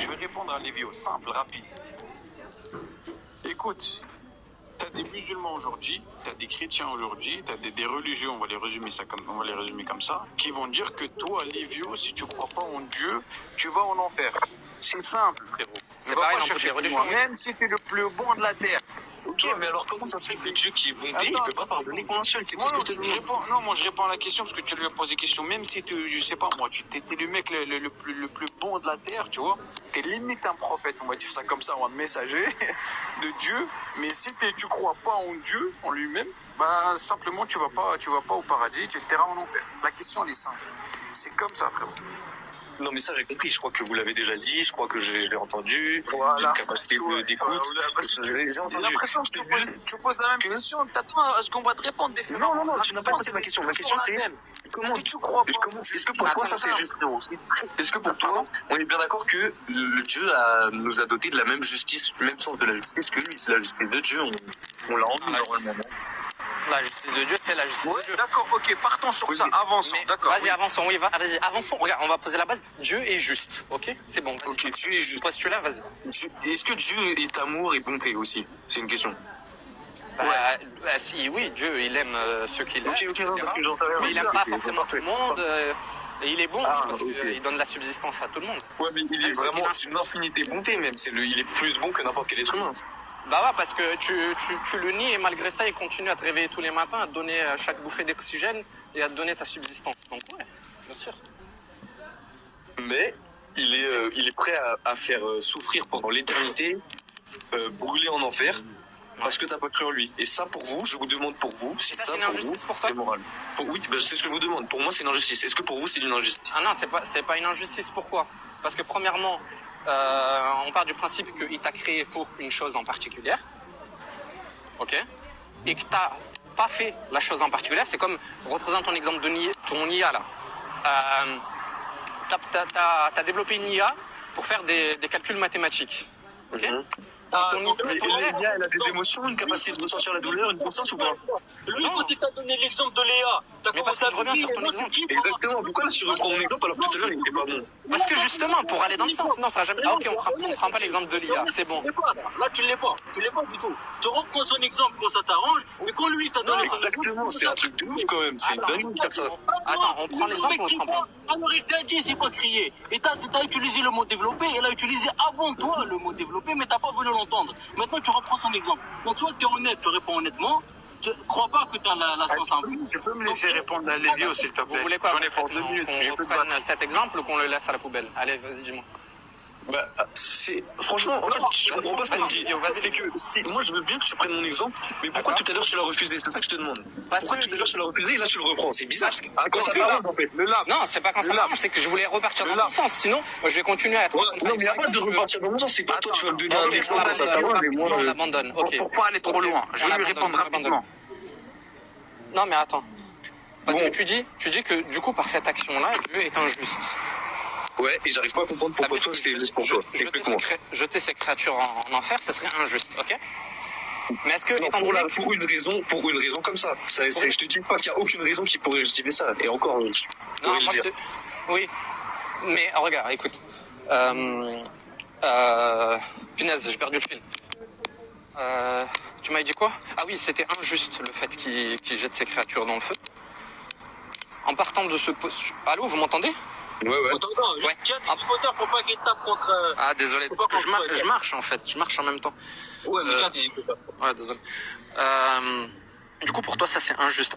je vais répondre à Lévio, simple, rapide. Écoute, t'as des musulmans aujourd'hui, t'as des chrétiens aujourd'hui, t'as des religieux, on va les résumer comme ça, qui vont dire que toi, Lévio, si tu crois pas en Dieu, tu vas en enfer. C'est simple, frérot. C'est pareil dans toutes les religions. Même si t'es le plus bon de la terre. Ok, mais alors comment ça se fait que le Dieu qui est bonté, il peut pas pardonner qu'un seul? C'est tout ce que je te demande. Moi je réponds à la question parce que tu lui as posé question. Même si tu, je sais pas moi, tu t'es le mec le plus bon de la terre, tu vois. T'es limite un prophète, on va dire ça comme ça, ou un messager de Dieu. Mais si tu crois pas en Dieu, en lui-même, bah simplement tu vas pas au paradis, tu iras en enfer. La question elle est simple. C'est comme ça, frérot. Non, mais ça, j'ai compris. Je crois que vous l'avez déjà dit. Je crois que je l'ai entendu. Voilà. J'ai une capacité d'écoute. J'ai entendu. J'ai l'impression que tu poses la même question. T'attends à ce qu'on va te répondre des Non, tu n'as pas posé ma question. Ma question, c'est comment tu crois pas? Est-ce que pour toi, ça, c'est juste, frérot? Est-ce que pour toi, on est bien d'accord que le Dieu nous a doté de la même justice, du même sens de la justice que lui? C'est la justice de Dieu. On l'a rendu normalement. La justice de Dieu, c'est la justice de Dieu. D'accord, ok, partons sur ça, avançons. D'accord. Vas-y, avançons, oui, vas-y, avançons. Regarde, on va poser la base. Dieu est juste, ok? C'est bon. Ok, Dieu est juste. Postulat, vas-y. Est-ce que Dieu est amour et bonté aussi? C'est une question. Si, oui, Dieu, il aime ceux qu'il aime. Ok, non, parce que j'en savais rien. Mais il aime pas forcément tout le monde. Et il est bon, parce qu'il donne la subsistance à tout le monde. Ouais, mais il est vraiment d'une infinité bonté même. Il est plus bon que n'importe quel être humain. Bah ouais, parce que tu le nies et malgré ça, il continue à te réveiller tous les matins, à te donner chaque bouffée d'oxygène et à te donner ta subsistance. Donc ouais, bien sûr. Mais il est prêt à faire souffrir pendant l'éternité, brûler en enfer, parce que t'as pas cru en lui. Et ça, pour vous, je vous demande pour vous, si ça, pour vous, c'est moral. Oui, c'est ce que je vous demande. Pour moi, c'est une injustice. Est-ce que pour vous, c'est une injustice? Ah non, c'est pas une injustice. Pourquoi? Parce que premièrement, on part du principe qu'il t'a créé pour une chose en particulier, ok, et que t'as pas fait la chose en particulier. C'est comme, représente ton exemple de ton IA là. T'as développé une IA pour faire des calculs mathématiques, ok. Mais l'IA, elle a des émotions, une capacité de ressentir la douleur, une conscience ou pas? Lui, quand il t'a donné l'exemple de Léa, t'as commencé à revenir sur ton exemple. Exactement, pourquoi tu reprends mon exemple alors que tout à l'heure il n'était pas bon? Parce que justement, pour aller dans le sens, non, ça va jamais. Ah ok, on prend pas l'exemple de l'IA, c'est bon. Là, tu l'es pas du tout. Tu reprends son exemple quand ça t'arrange, mais quand lui, il t'a donné. Exactement, c'est un truc de ouf quand même, c'est dingue de faire ça. Attends, on prend l'exemple ou on prend pas? Alors, il t'a dit, c'est pas crié. Et t'as utilisé le mot développé, et il a utilisé avant toi le mot développé, mais t'as pas voulu l'entendre. Maintenant, tu reprends son exemple. Donc, soit tu es honnête, tu réponds honnêtement. Je crois pas que tu as la science en plus. Tu peux me laisser répondre à Lévio, s'il te plaît? Vous voulez quoi? J'en ai pour 2 minutes. Qu'on reprenne cet exemple ou qu'on le laisse à la poubelle? Allez, vas-y, dis-moi. Bah, franchement, en fait, je comprends pas ce qu'on dit. C'est que moi, je veux bien que tu prennes mon exemple, mais pourquoi tout à l'heure tu l'as refusé? C'est ça que je te demande. Pourquoi tout à l'heure tu l'as refusé et là tu le reprends? C'est bizarre. Quand ça t'arrange, en fait. Non, c'est pas quand ça m'arrange, c'est que je voulais repartir dans mon sens. Sinon, je vais continuer à être. Non, mais il n'y a pas de repartir dans mon sens. C'est pas toi, tu vas me donner un exemple quand ça t'arrange, mais moi. On l'abandonne. Ok. Pour pas aller trop loin, je vais lui répondre rapidement. Non, mais attends. Parce que tu dis que du coup, par cette action-là, Dieu est injuste. Ouais, et j'arrive pas à comprendre pourquoi toi c'était juste pour toi. Explique-moi. Jeter ces créatures en enfer, ça serait injuste, ok? Mais est-ce que pour une raison comme ça, je te dis pas qu'il y a aucune raison qui pourrait justifier ça. Et encore, non, moi, oui, mais regarde, écoute, punaise, j'ai perdu le fil. Tu m'as dit quoi? Ah oui, c'était injuste le fait qu'il jette ces créatures dans le feu. En partant de ce allô, vous m'entendez? Ouais. Attends, tiens tes écouteurs pour pas qu'il tape contre. Ah, désolé, parce que je marche en fait, je marche en même temps. Ouais, mais tiens tes écouteurs. Ouais, désolé. Du coup, pour toi, ça c'est injuste.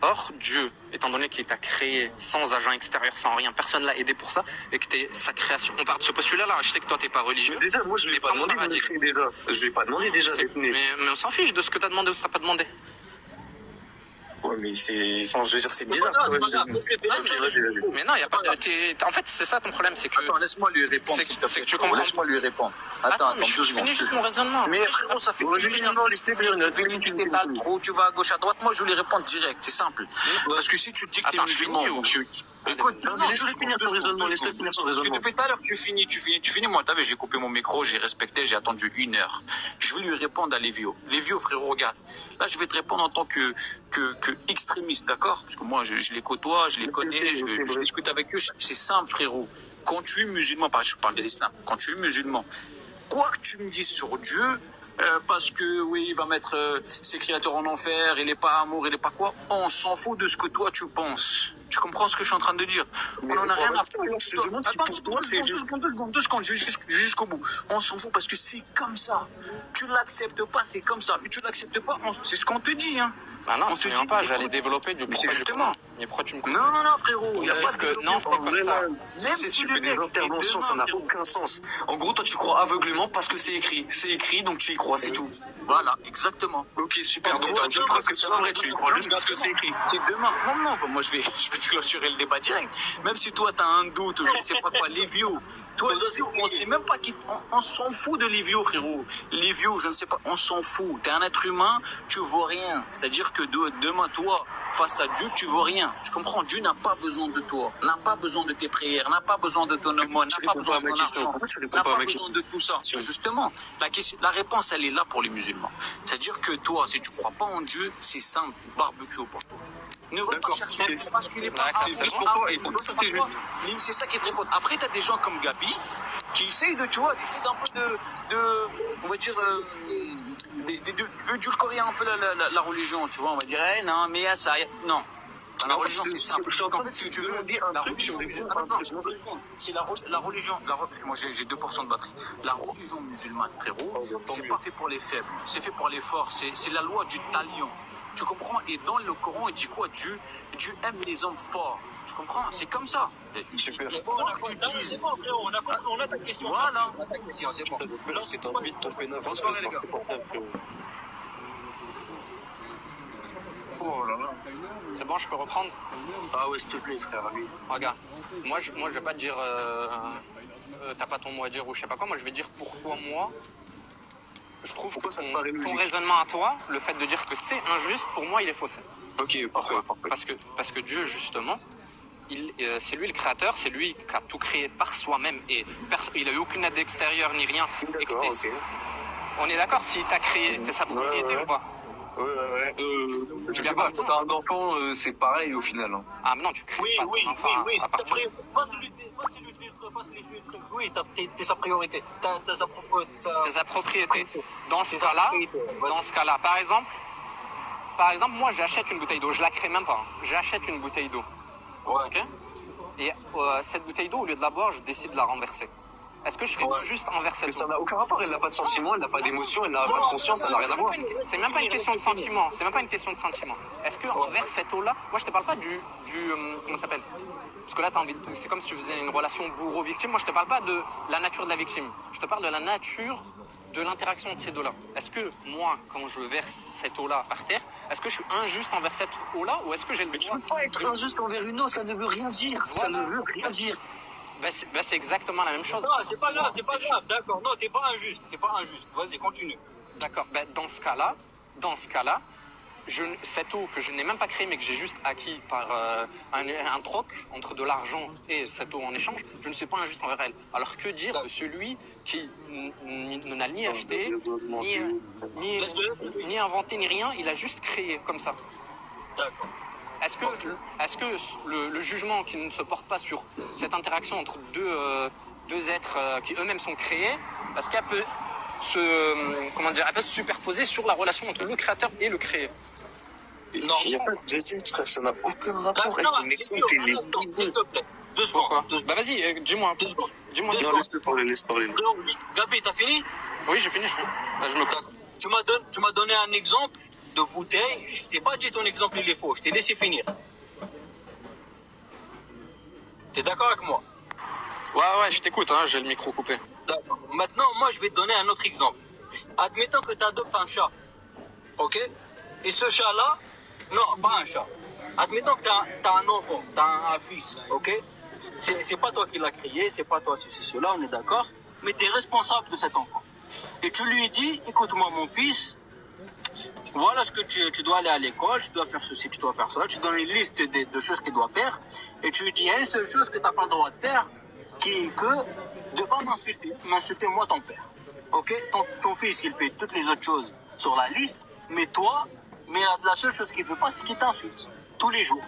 Or, Dieu, étant donné qu'il t'a créé sans agent extérieur, sans rien, personne l'a aidé pour ça, et que t'es sa création. On part de ce postulat-là, je sais que toi t'es pas religieux. Mais déjà, moi je l'ai pas demandé de me créer déjà. Je l'ai pas demandé déjà d'être né. Mais on s'en fiche de ce que t'as demandé ou ce que t'as pas demandé. Ouais, mais c'est. Enfin, je veux dire, c'est bizarre. Mais non, il n'y a pas de. En fait, c'est ça ton problème, c'est que. Attends, laisse-moi lui répondre. C'est que tu comprends. Laisse-moi lui répondre. Attends, mais je finis juste mon raisonnement. Mais frérot, ça fait tu vas à gauche, à droite. Moi, je vais lui répondre direct, c'est simple. Parce que si tu te dis que t'es musulman, Écoute, Non, mais laisse-le finir son raisonnement, laisse-le finir son raisonnement. Depuis tout à l'heure, tu finis. Moi, t'as vu, j'ai coupé mon micro, j'ai respecté, j'ai attendu 1 heure. Je vais lui répondre à Lévio. Lévio, frérot, regarde. Là, je vais te répondre en tant que extrémiste, d'accord? Parce que moi, je les côtoie, je les connais, je discute avec eux. C'est simple, frérot. Quand tu es musulman, je parle de l'islam, quand tu es musulman, quoi que tu me dises sur Dieu, parce que oui, il va mettre ses créateurs en enfer, il n'est pas amour, il n'est pas quoi, on s'en fout de ce que toi tu penses. Tu comprends ce que je suis en train de dire? On en a rien à foutre. Je te demande si pour toi c'est juste. 2 secondes, jusqu'au bout. On s'en fout parce que c'est comme ça. Tu l'acceptes pas, c'est comme ça. Mais tu l'acceptes pas, c'est ce qu'on te dit, hein. Ah non, On te absolument dit pas, j'allais développer du pourquoi justement. Mais pourquoi tu me coupes? Non, frérot, il n'y a pas de non, c'est comme ça. Même si tu fais des interventions, ça n'a aucun sens. En gros, toi, tu crois aveuglément parce que c'est écrit. C'est écrit, donc tu y crois, c'est tout. Voilà, exactement. Ok, super. Donc, tu crois que c'est vrai, tu y crois juste parce que c'est écrit. C'est demain. Non, moi je vais clôturer le débat direct. Même si toi tu as un doute, je ne sais pas quoi, Lévio. Toi, on sait même pas qui. On s'en fout de Lévio, frérot. Lévio, je ne sais pas, on s'en fout. Tu es un être humain, tu vaux rien. C'est-à-dire que demain, toi, face à Dieu, tu vaux rien. Tu comprends? Dieu n'a pas besoin de toi, n'a pas besoin de tes prières, n'a pas besoin de ton aumône, n'a pas besoin de ton argent, n'a pas besoin de tout ça. Justement, la réponse, elle est là pour les musulmans. C'est-à-dire que toi, si tu ne crois pas en Dieu, c'est simple, barbecue au pot. Ne va pas chercher parce qu'il est pas c'est juste pour toi et pour toi, c'est juste. C'est ça qui te répond. Après, tu as des gens comme Gabi qui essayent de, tu vois, d'essayer d'un peu on va dire, d'édulcorer un peu la religion, tu vois. On va dire, non, mais il y a ça, non. La religion, c'est simple. En fait, si tu veux dire un truc sur les c'est la religion, parce que moi j'ai 2% de batterie. La religion musulmane, frérot, c'est pas fait pour les faibles, c'est fait pour les forts. C'est la loi du talion. Tu comprends? Et dans le Coran, il dit quoi? Dieu aime les hommes forts. Tu comprends? C'est comme ça. Super. C'est bon, frérot, on a ta question. Voilà. On a ta question, c'est bon. C'est un mythe, ton pénal. Bonsoir, les gars. C'est pour toi, frérot. Oh là là. C'est bon, je peux reprendre? Ah ouais, s'il te plaît, frère. Regarde, moi je vais pas te dire t'as pas ton mot à dire ou je sais pas quoi, moi je vais dire pourquoi moi je trouve que ton raisonnement à toi, le fait de dire que c'est injuste, pour moi il est faussé. Ok, parfait. Parce que Dieu justement, c'est lui le créateur, c'est lui qui a tout créé par soi-même et il a eu aucune aide extérieure ni rien. D'accord, ok. On est d'accord, s'il t'a créé, t'es sa propriété ou pas? Ouais. Je sais pas, quand t'as un enfant, c'est pareil au final. Hein. Ah, mais non, tu crées pas ton enfant à partir de... Oui, t'es sa priorité. T'as sa propriété. Dans ce cas-là, par exemple, moi j'achète une bouteille d'eau, je la crée même pas. J'achète une bouteille d'eau. Ouais. Ok. Et cette bouteille d'eau, au lieu de la boire, je décide de la renverser. Est-ce que je serais injuste envers cette eau? Mais ça n'a aucun rapport, elle n'a pas de sentiment, elle n'a pas d'émotion, elle n'a pas de conscience, ça n'a rien à voir. C'est même pas une question de sentiment. Est-ce que envers cette eau-là, moi je te parle pas du comment ça s'appelle? Parce que là c'est comme si tu faisais une relation bourreau-victime. Moi je te parle pas de la nature de la victime. Je te parle de la nature de l'interaction de ces deux-là. Est-ce que moi, quand je verse cette eau-là par terre, est-ce que je suis injuste envers cette eau-là ou est-ce que j'ai le droit? Tu ne peux pas être injuste envers une eau, ça ne veut rien dire. Voilà. Ça ne veut rien dire. C'est exactement la même chose. Non, c'est pas grave, d'accord. Non, t'es pas injuste. Vas-y, continue. D'accord, dans ce cas-là, cette eau que je n'ai même pas créée mais que j'ai juste acquis par un troc entre de l'argent et cette eau en échange, je ne suis pas injuste envers elle. Alors que dire de celui qui n'a ni acheté, ni inventé, ni rien, il a juste créé comme ça. D'accord. Est-ce que le jugement qui ne se porte pas sur cette interaction entre deux êtres qui eux-mêmes sont créés, est-ce qu'elle peut elle peut se superposer sur la relation entre le créateur et le créé? Non, il n'y a pas de deuxième, frère, ça n'a aucun rapport avec Non, une exemple et les s'il te plaît. 2 secondes. Pourquoi? Bah vas-y, dis-moi. Dis-moi. Non, laisse-le parler. Gabi, t'as fini? Oui, j'ai fini. Je me claque. Tu m'as donné un exemple de bouteille. Je t'ai pas dit ton exemple il est faux. Je t'ai laissé finir. T'es d'accord avec moi? Ouais, je t'écoute, hein, j'ai le micro coupé. D'accord. Maintenant, moi, je vais te donner un autre exemple. Admettons que tu adoptes un chat. Ok? Et ce chat-là, non, pas un chat. Admettons que tu as un enfant, tu as un fils. Ok? C'est pas toi qui l'as créé, c'est pas toi ceci, cela, on est d'accord. Mais tu es responsable de cet enfant. Et tu lui dis, écoute-moi, mon fils, voilà ce que tu dois aller à l'école, tu dois faire ceci, tu dois faire ça, tu donnes une liste de choses qu'il doit faire, et tu lui dis, il y a une seule chose que tu n'as pas le droit de faire, qui est que de pas m'insulter moi ton père. Ok, ton fils il fait toutes les autres choses sur la liste, mais toi, la seule chose qu'il ne fait pas, c'est qu'il t'insulte tous les jours.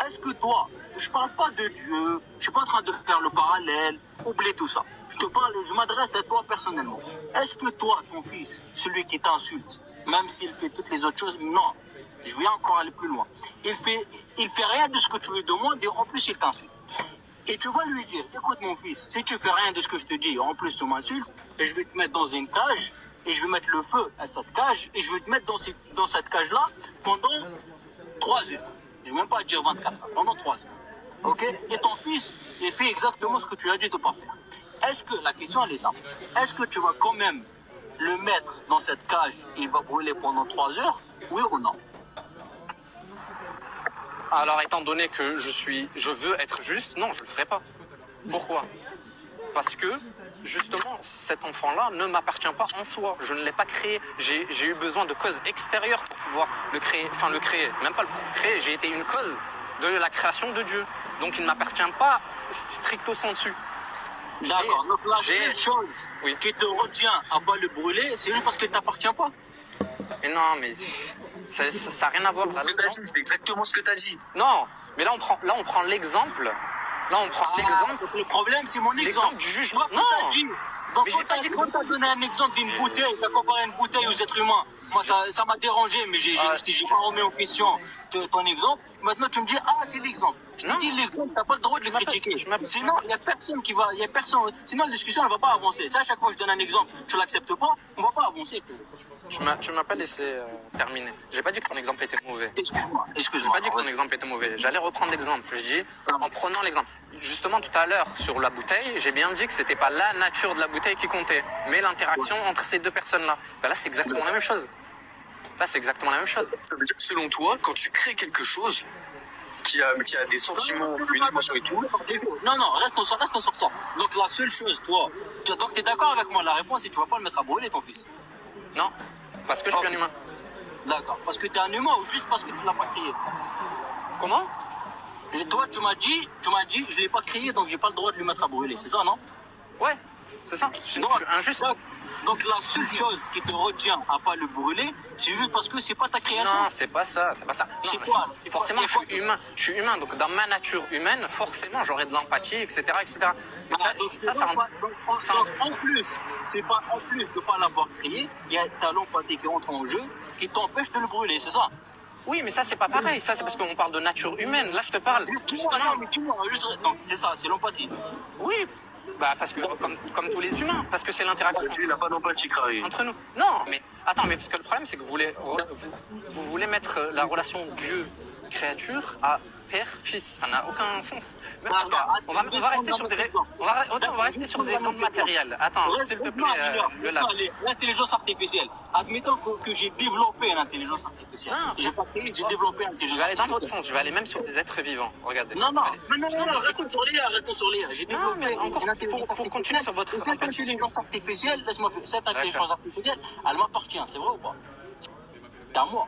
Est-ce que toi, je parle pas de Dieu, je suis pas en train de faire le parallèle, oublie tout ça. Je m'adresse à toi personnellement. Est-ce que toi, ton fils, celui qui t'insulte, même s'il fait toutes les autres choses, non, je vais encore aller plus loin. Il fait rien de ce que tu lui demandes et en plus il t'insulte. Et tu vas lui dire, écoute mon fils, si tu fais rien de ce que je te dis, en plus tu m'insultes, et je vais te mettre dans une cage, et je vais mettre le feu à cette cage, et je vais te mettre dans cette cage-là pendant 3 heures. Je ne vais même pas dire 24 heures, pendant 3 heures. Ok? Et ton fils, il fait exactement ce que tu lui as dit de ne pas faire. Est-ce que, la question elle est simple, est-ce que tu vas quand même le mettre dans cette cage et il va brûler pendant 3 heures, oui ou non? Alors, étant donné que je veux être juste, non, je le ferai pas. Pourquoi? Parce que, justement, cet enfant-là ne m'appartient pas en soi. Je ne l'ai pas créé. J'ai eu besoin de causes extérieures pour pouvoir le créer. Enfin, le créer. Même pas le créer. J'ai été une cause de la création de Dieu. Donc, il ne m'appartient pas stricto sensu. D'accord. Donc, la seule chose qui te retient à pas le brûler, c'est juste parce qu'il ne t'appartient pas. Mais non, mais ça n'a rien à voir. Là, c'est exactement ce que tu as dit. Non, mais là, on prend l'exemple. Là, on prend l'exemple. Le problème, c'est mon exemple. Du jugement. Non. Donc, mais j'ai pas dit que... quand tu as donné un exemple d'une bouteille, tu as comparé une bouteille aux êtres humains. Moi, ça m'a dérangé, mais j'ai pas remis en question ton exemple. Maintenant, tu me dis, ah, c'est l'exemple. Je te dis l'exemple, tu n'as pas le droit de le critiquer. Sinon, il n'y a personne qui va. Sinon, la discussion ne va pas avancer. Ça, à chaque fois que je donne un exemple, tu ne l'acceptes pas, on ne va pas avancer. Tu m'as pas laissé terminer. J'ai pas dit que ton exemple était mauvais. Excuse-moi. J'ai pas dit que ton exemple était mauvais. J'allais reprendre l'exemple. J'ai dit, en prenant l'exemple. Justement, tout à l'heure, sur la bouteille, j'ai bien dit que c'était pas la nature de la bouteille qui comptait, mais l'interaction entre ces deux personnes-là. Ben là, c'est exactement la même chose. Là, c'est exactement la même chose. Ça veut dire que selon toi, quand tu crées quelque chose qui a des sentiments, une émotion et tout. Non, restons sur ça. Donc la seule chose, toi, donc tu es d'accord avec moi, la réponse c'est que tu vas pas le mettre à brûler ton fils. Non, parce que je suis un humain. D'accord, parce que tu es un humain ou juste parce que tu l'as pas créé? Comment? Et toi, tu m'as dit, je l'ai pas créé, donc j'ai pas le droit de lui mettre à brûler, c'est ça, non? Ouais, c'est ça. Je suis injuste. Donc la seule chose qui te retient à pas le brûler, c'est juste parce que c'est pas ta création. Non, c'est pas ça. C'est quoi? Forcément, je suis humain. Donc dans ma nature humaine, forcément, j'aurai de l'empathie, etc., etc. Mais en plus, c'est pas en plus de pas l'avoir créé, il y a ta l'empathie qui entre en jeu, qui t'empêche de le brûler, c'est ça? Oui, mais ça c'est pas pareil. Ça c'est parce qu'on parle de nature humaine. Là, je te parle. Donc c'est ça, c'est l'empathie. Oui. Bah parce que comme tous les humains, parce que c'est l'interaction. Tu n'as pas d'empathie, Carré. Entre nous. Non, mais attends, mais parce que le problème c'est que vous voulez mettre la relation Dieu-créature à père-fils. Ça n'a aucun sens. Mais, regarde, on va rester sur des exemples matériels. Attends, s'il te plaît, l'intelligence artificielle. Admettons que j'ai développé une intelligence artificielle. J'ai pas créé, j'ai développé une intelligence artificielle. Je vais aller dans l'autre sens. Je vais aller même sur des êtres vivants. Regardez. Non, restons sur l'IA. J'ai développé une intelligence pour continuer sur votre... Cette intelligence artificielle, cette intelligence artificielle, elle m'appartient, c'est vrai ou pas? C'est à moi.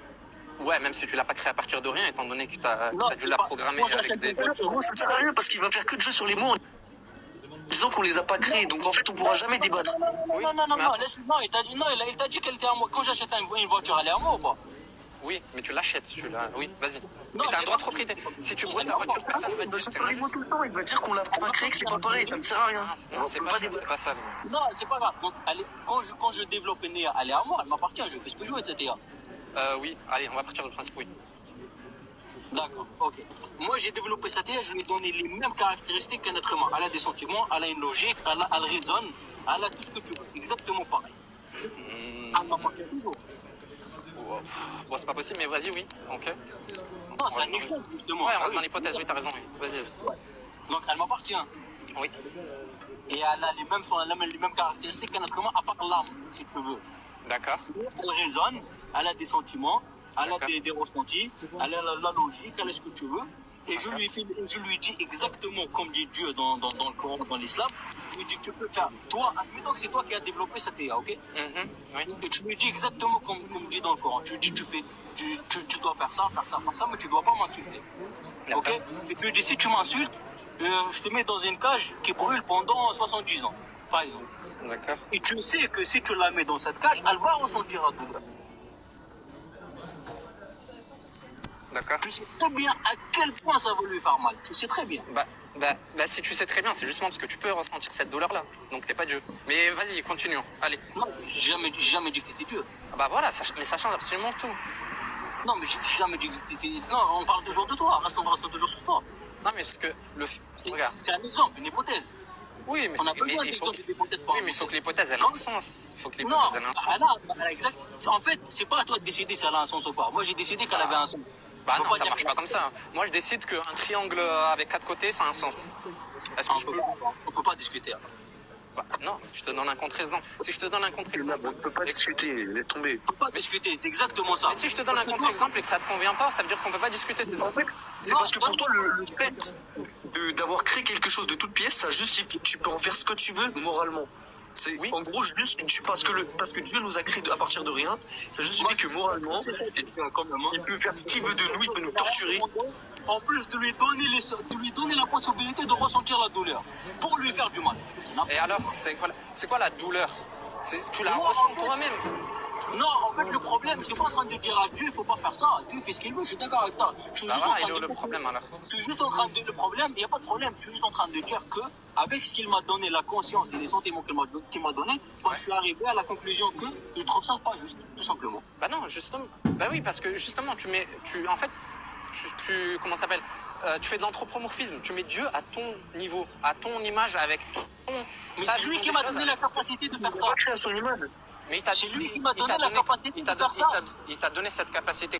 Ouais, même si tu l'as pas créé à partir de rien, étant donné que tu as dû la programmer avec des... Moi, ça ne sert à rien parce qu'il va faire que de jeu sur les mots en disant qu'on les a pas créés. Donc en fait, on pourra jamais débattre. Non, il t'a dit qu'elle était à moi. Quand j'achète une voiture, elle est à moi ou pas? Oui, mais tu l'achètes, Oui, vas-y. Mais t'as un droit de propriété. Si tu brûles la voiture, personne ne va te dire. Il va dire qu'on l'a pas créé, que c'est pas pareil, ça ne sert à rien. Non, c'est pas ça. Non, c'est pas grave. Donc, quand je développe une IA, elle est à moi, elle m'appartient. Je fais ce que je veux de cette IA. Oui, allez, on va partir du principe, oui. D'accord, ok. Moi, j'ai développé cette IA, je lui ai donné les mêmes caractéristiques qu'un être humain. Elle a des sentiments, elle a une logique, elle raisonne, elle a tout ce que tu veux. Exactement pareil. Elle m'appartient toujours. Bon, c'est pas possible, mais vas-y, oui. Ok. Non, c'est un exemple, justement. Ouais, on reste dans l'hypothèse, oui, t'as raison, oui. Vas-y. Ouais. Donc, elle m'appartient. Oui. Et elle a les mêmes caractéristiques qu'un être humain, à part l'âme, si tu veux. D'accord. Elle raisonne, elle a des sentiments, elle a des ressentis, elle a la logique, elle a ce que tu veux. Et je lui dis exactement comme dit Dieu dans le Coran, dans l'islam. Je lui dis, tu peux faire, toi, admettons que c'est toi qui as développé cette IA, ok? Oui. Et tu lui dis exactement comme dit dans le Coran. Tu lui dis, tu dois faire ça, mais tu dois pas m'insulter. Ok? Et tu lui dis, si tu m'insultes, je te mets dans une cage qui brûle pendant 70 ans, par exemple. D'accord. Et tu sais que si tu la mets dans cette cage, elle va ressentir la douleur. D'accord. Tu sais très bien à quel point ça va lui faire mal. Tu sais très bien. Bah, si tu sais très bien, c'est justement parce que tu peux ressentir cette douleur-là. Donc t'es pas Dieu. Mais vas-y, continuons. Allez. Non, j'ai jamais dit que t'étais Dieu. Ah bah voilà, mais ça change absolument tout. Non, mais j'ai jamais dit que t'étais... Non, on parle toujours de toi. On reste toujours sur toi. Non, mais parce que regarde. C'est un exemple, une hypothèse. Oui, mais on a besoin d'exemples d'hypothèses. Oui, mais il faut que l'hypothèse ait un sens. Il faut que non, l'hypothèse ait un sens. Exact. En fait, c'est pas à toi de décider si elle a un sens ou pas. Moi, j'ai décidé qu'elle avait un sens. Bah non, ça marche pas comme ça. Moi, je décide qu'un triangle avec 4 côtés, ça a un sens. Est-ce que on peut pas discuter. Bah, non, je te donne un contre-exemple. Si je te donne un contre-exemple... On peut pas discuter, laisse tomber. On peut pas discuter, c'est exactement ça. Mais si je te donne un contre-exemple et que ça te convient pas, ça veut dire qu'on peut pas discuter, c'est ça? C'est parce que pour toi, le fait d'avoir créé quelque chose de toute pièce, ça justifie. Tu peux en faire ce que tu veux moralement. Oui. En gros, juste parce que Dieu nous a créé à partir de rien, ça justifie que moralement, il peut faire ce qu'il veut de nous, il peut nous torturer. En plus de lui donner la possibilité de ressentir la douleur pour lui faire du mal. Et alors, c'est quoi la douleur? Tu la ressens toi-même. Non, en fait, le problème, c'est pas en train de dire à Dieu, il faut pas faire ça. Dieu fait ce qu'il veut, je suis d'accord avec toi. Il est où le problème alors? Je suis juste en train de. Le problème, il n'y a pas de problème. Je suis juste en train de dire que, avec ce qu'il m'a donné, la conscience et les sentiments qu'il m'a donné, je suis arrivé à la conclusion que je trouve ça pas juste, tout simplement. Bah non, justement. Bah oui, parce que justement, en fait, comment ça s'appelle? Tu fais de l'anthropomorphisme. Tu mets Dieu à ton niveau, à ton image, avec ton. Mais c'est lui qui m'a donné la capacité de faire ça. À son image. Mais c'est lui qui m'a donné la capacité de faire ça. Il t'a donné cette capacité.